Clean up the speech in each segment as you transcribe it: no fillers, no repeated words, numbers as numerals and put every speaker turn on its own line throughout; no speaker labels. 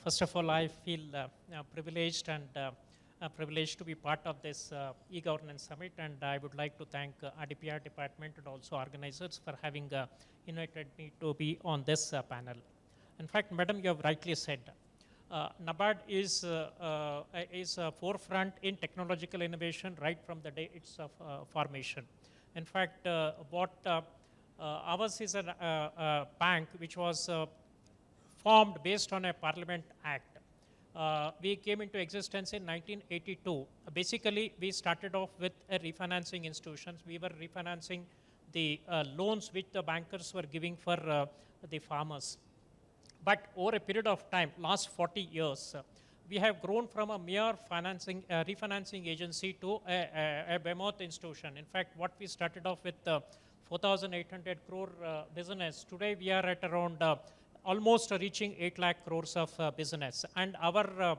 First of all, I feel privileged and privileged to be part of this e-governance summit, and I would like to thank RDPR department and also organizers for having invited me to be on this panel. In fact, madam, you have rightly said, NABARD is a forefront in technological innovation right from the day its formation. In fact, ours is a bank which was formed based on a Parliament Act. We came into existence in 1982. Basically, we started off with a refinancing institutions. We were refinancing the loans which the bankers were giving for the farmers. But over a period of time, last 40 years, we have grown from a mere refinancing agency to a behemoth institution. In fact, what we started off with 4,800 crore business, today we are at around almost reaching 8 lakh crores of business. And our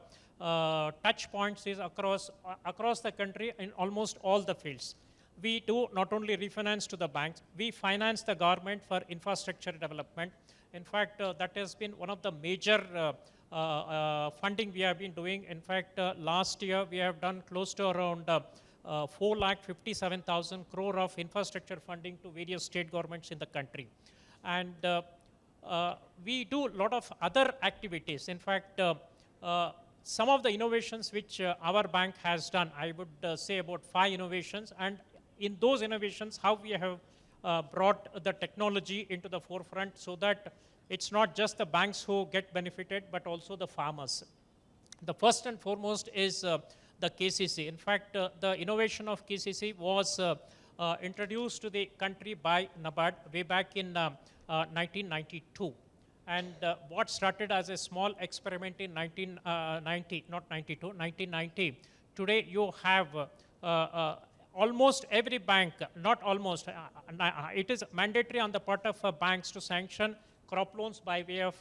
touch points is across the country in almost all the fields. We do not only refinance to the banks, we finance the government for infrastructure development. In fact, that has been one of the major funding we have been doing. In fact, last year we have done close to around 4,57,000 crore of infrastructure funding to various state governments in the country. And we do a lot of other activities. In fact, some of the innovations which our bank has done, I would say about 5 innovations. And in those innovations, how we have brought the technology into the forefront so that it's not just the banks who get benefited, but also the farmers. The first and foremost is the KCC. In fact, the innovation of KCC was introduced to the country by NABARD way back in 1992. And what started as a small experiment in 1990, today you have almost every bank, not almost, it is mandatory on the part of banks to sanction crop loans by way of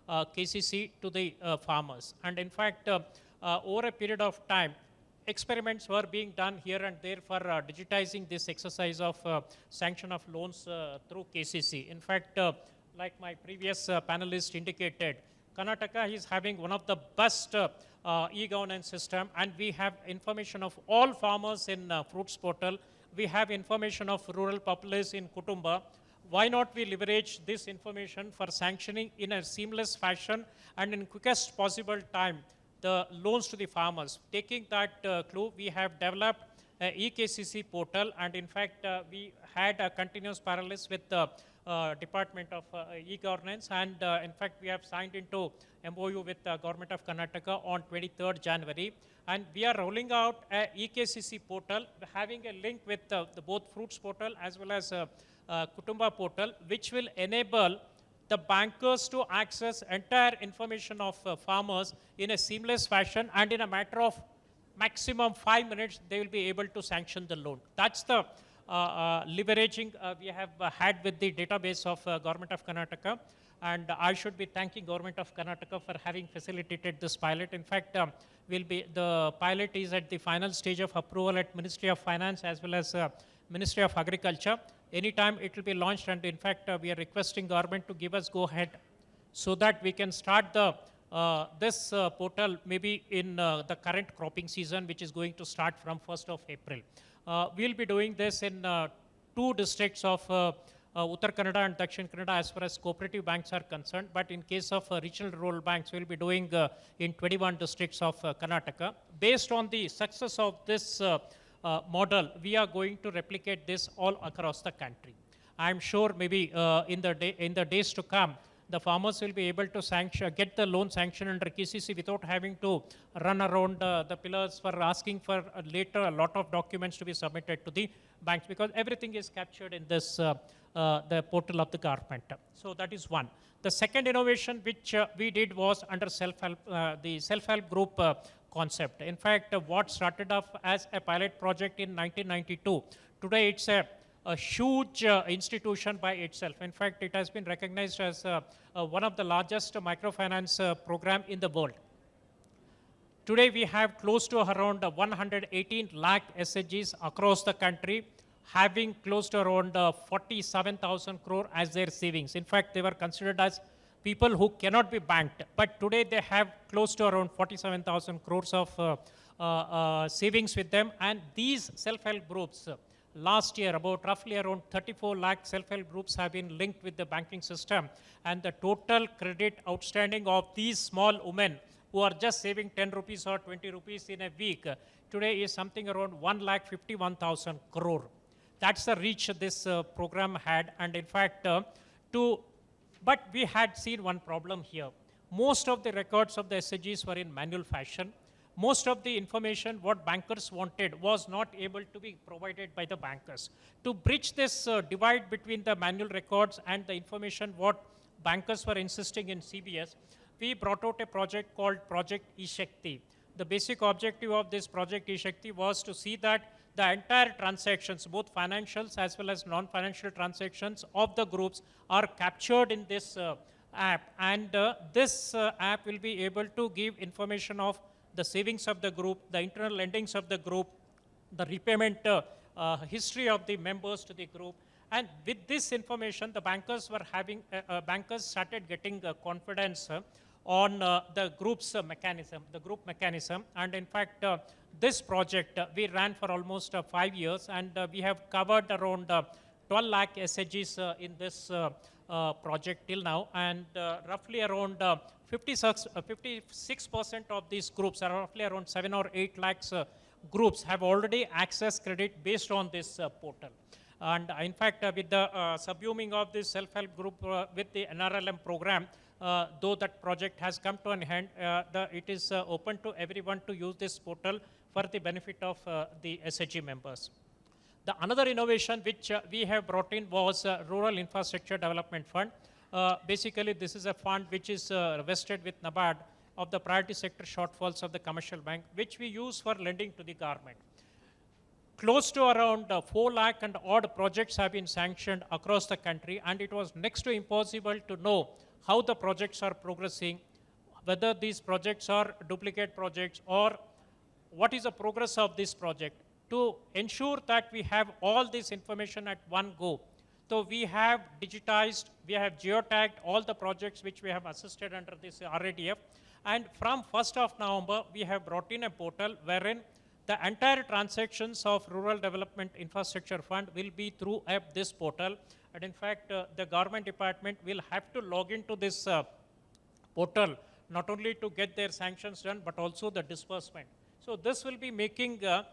KCC to the farmers. And in fact, over a period of time, experiments were being done here and there for digitizing this exercise of sanction of loans through KCC. In fact, like my previous panelist indicated, Karnataka is having one of the best e-governance system, and we have information of all farmers in Fruits Portal. We have information of rural populace in Kutumba. Why not we leverage this information for sanctioning in a seamless fashion and in quickest possible time the loans to the farmers? Taking that clue, we have developed a eKCC portal, and in fact, we had a continuous parallels with the Department of E-Governance, and in fact, we have signed into MOU with the Government of Karnataka on 23rd January, and we are rolling out a eKCC portal, having a link with both Fruits Portal as well as Kutumba portal, which will enable the bankers to access entire information of farmers in a seamless fashion, and in a matter of maximum 5 minutes, they will be able to sanction the loan. That's the leveraging we have had with the database of Government of Karnataka. And I should be thanking Government of Karnataka for having facilitated this pilot. In fact, the pilot is at the final stage of approval at Ministry of Finance as well as Ministry of Agriculture. Anytime it will be launched, and in fact, we are requesting government to give us go ahead so that we can start the this portal maybe in the current cropping season, which is going to start from 1st of April. We'll be doing this in 2 districts of Uttar Kannada and Dakshin Kannada as far as cooperative banks are concerned. But in case of regional rural banks, we'll be doing in 21 districts of Karnataka. Based on the success of this model, we are going to replicate this all across the country. I'm sure maybe in the days to come, the farmers will be able to get the loan sanctioned under KCC without having to run around the pillars for asking for later a lot of documents to be submitted to the banks, because everything is captured in this the portal of the government. So that is one. The second innovation which we did was under the self-help group concept. In fact, what started off as a pilot project in 1992, today it's a huge institution by itself. In fact, it has been recognized as one of the largest microfinance program in the world. Today, we have close to around 118 lakh SHGs across the country, having close to around 47,000 crore as their savings. In fact, they were considered as people who cannot be banked. But today they have close to around 47,000 crores of savings with them. And these self-help groups, last year, about roughly around 34 lakh self-help groups have been linked with the banking system. And the total credit outstanding of these small women who are just saving 10 rupees or 20 rupees in a week, today is something around 1,51,000 crore. That's the reach this program had. And in fact, but we had seen one problem here. Most of the records of the SHGs were in manual fashion. Most of the information what bankers wanted was not able to be provided by the bankers. To bridge this divide between the manual records and the information what bankers were insisting in CBS, we brought out a project called Project eShakti. The basic objective of this Project eShakti was to see that the entire transactions, both financials as well as non-financial transactions of the groups, are captured in this app. And this app will be able to give information of the savings of the group, the internal lendings of the group, the repayment history of the members to the group. And with this information, the bankers were having, bankers started getting confidence on the group's mechanism, the group mechanism. And in fact, this project we ran for almost 5 years, and we have covered around 12 lakh SHGs in this project till now. And roughly around 56% of these groups, are roughly around 7 or 8 lakhs groups, have already accessed credit based on this portal. And in fact, with the subsuming of this self-help group with the NRLM program, though that project has come to an end, it is open to everyone to use this portal for the benefit of the SHG members. The another innovation which we have brought in was Rural Infrastructure Development Fund. Basically, this is a fund which is vested with NABARD of the priority sector shortfalls of the commercial bank, which we use for lending to the government. Close to around 4 lakh and odd projects have been sanctioned across the country, and it was next to impossible to know how the projects are progressing, whether these projects are duplicate projects or what is the progress of this project. To ensure that we have all this information at one go, so we have digitized, we have geotagged all the projects which we have assisted under this RADF. And from 1st of November, we have brought in a portal wherein the entire transactions of Rural Development Infrastructure Fund will be through this portal. And in fact, the government department will have to log into this portal, not only to get their sanctions done, but also the disbursement. So this will be making the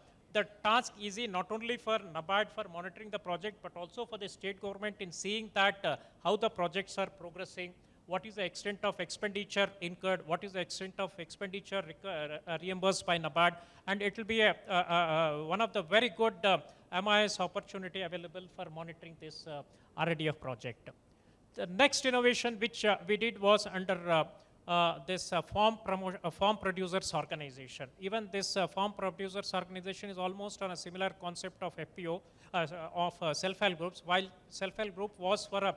task easy, not only for NABARD for monitoring the project, but also for the state government in seeing that how the projects are progressing, what is the extent of expenditure incurred, what is the extent of expenditure reimbursed by NABARD, and it will be one of the very good MIS opportunity available for monitoring this RADF project. The next innovation which we did was under this farm producers organization. Even this farm producers organization is almost on a similar concept of FPO, of self-help groups. While self-help group was for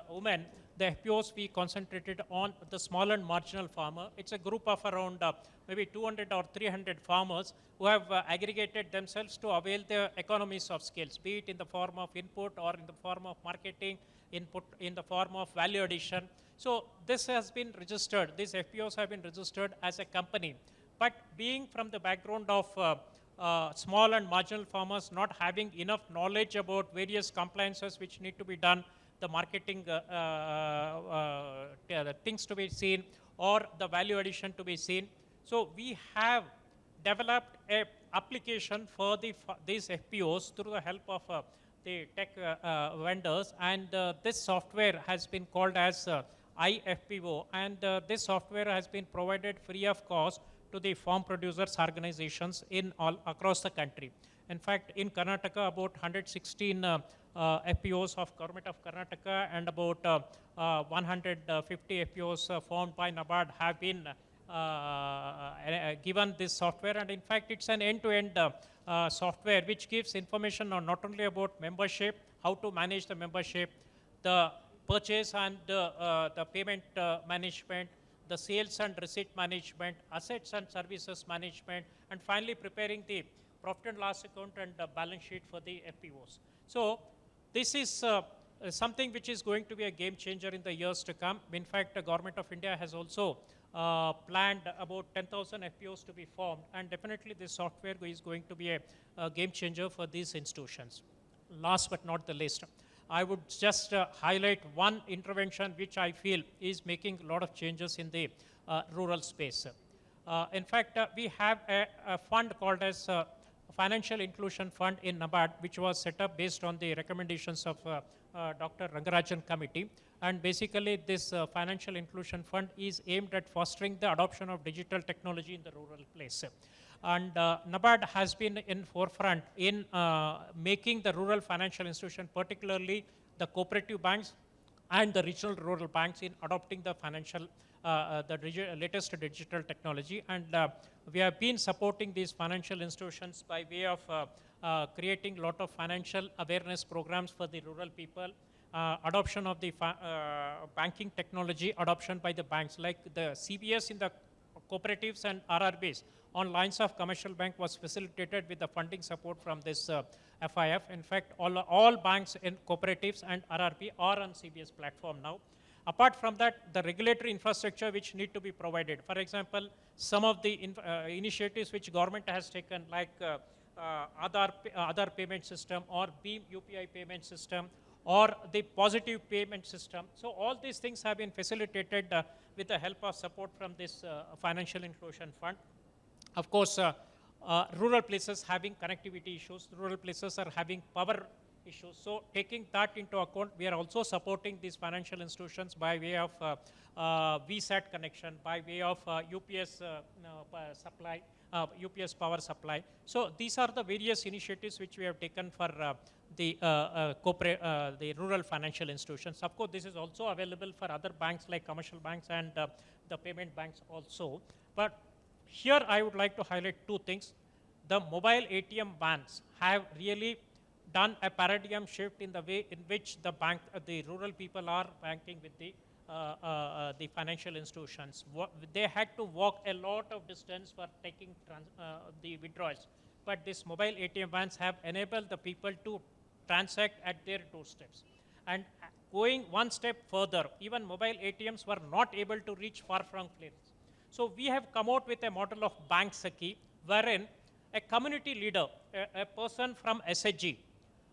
women, the FPOs we concentrated on the small and marginal farmer. It's a group of around maybe 200 or 300 farmers who have aggregated themselves to avail the economies of scales, be it in the form of input or in the form of marketing, input in the form of value addition. So this has been registered, these FPOs have been registered as a company. But being from the background of small and marginal farmers not having enough knowledge about various compliances which need to be done, the marketing the things to be seen, or the value addition to be seen. So we have developed a application for these FPOs through the help of the tech vendors, and this software has been called as iFPO, and this software has been provided free of cost to the farm producers organizations in all across the country. In fact, in Karnataka, about 116 FPOs of Government of Karnataka and about 150 FPOs formed by NABARD have been given this software. And in fact, it's an end-to-end software which gives information on not only about membership, how to manage the membership, the purchase and the payment management, the sales and receipt management, assets and services management, and finally preparing the profit and loss account and the balance sheet for the FPOs. So this is something which is going to be a game changer in the years to come. In fact, the Government of India has also planned about 10,000 FPOs to be formed, and definitely this software is going to be a game changer for these institutions. Last but not the least, I would just highlight one intervention which I feel is making a lot of changes in the rural space. In fact, we have a fund called as Financial Inclusion Fund in NABARD, which was set up based on the recommendations of Dr. Rangarajan Committee. And basically, this Financial Inclusion Fund is aimed at fostering the adoption of digital technology in the rural place. And NABARD has been in forefront in making the rural financial institution, particularly the cooperative banks and the regional rural banks, in adopting the latest digital technology. And we have been supporting these financial institutions by way of creating a lot of financial awareness programs for the rural people, adoption of the banking technology, adoption by the banks, like the CBS in the cooperatives and RRBs on lines of commercial bank was facilitated with the funding support from this FIF. In fact, all banks in cooperatives and RRB are on CBS platform now. Apart from that, the regulatory infrastructure which need to be provided. For example, some of the initiatives which government has taken, like Aadhaar payment system or BHIM UPI payment system or the positive payment system. So all these things have been facilitated with the help of support from this Financial Inclusion Fund. Of course, rural places having connectivity issues, rural places are having power issues. So taking that into account, we are also supporting these financial institutions by way of VSAT connection, by way of UPS supply, UPS power supply. So these are the various initiatives which we have taken for the rural financial institutions. Of course, this is also available for other banks like commercial banks and the payment banks also. But here I would like to highlight two things. The mobile ATM vans have really done a paradigm shift in the way in which the rural people are banking with the financial institutions. They had to walk a lot of distance for taking the withdrawals. But these mobile ATM vans have enabled the people to transact at their doorsteps. And going one step further, even mobile ATMs were not able to reach far-flung places. So we have come out with a model of Bank Sakhi, wherein a community leader, a person from SHG,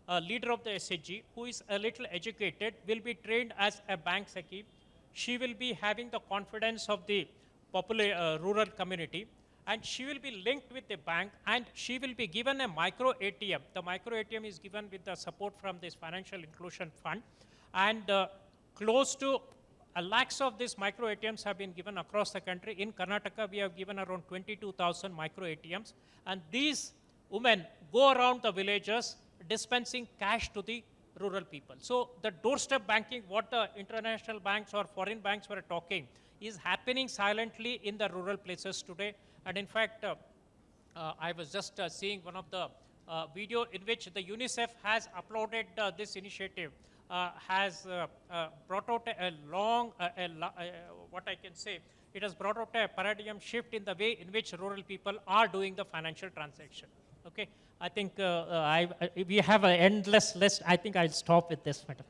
a leader of the SHG, who is a little educated, will be trained as a Bank Sakhi. She will be having the confidence of the rural community, and she will be linked with the bank, and she will be given a micro ATM. The micro ATM is given with the support from this Financial Inclusion Fund, and close to lakhs of these micro ATMs have been given across the country. In Karnataka, we have given around 22,000 micro ATMs, and these women go around the villages dispensing cash to the rural people. So the doorstep banking, what the international banks or foreign banks were talking, is happening silently in the rural places today. And in fact, I was just seeing one of the video in which the UNICEF has uploaded this initiative, has brought out a long, what I can say, it has brought out a paradigm shift in the way in which rural people are doing the financial transaction. Okay, I think we have an endless list. I think I'll stop with this, madam.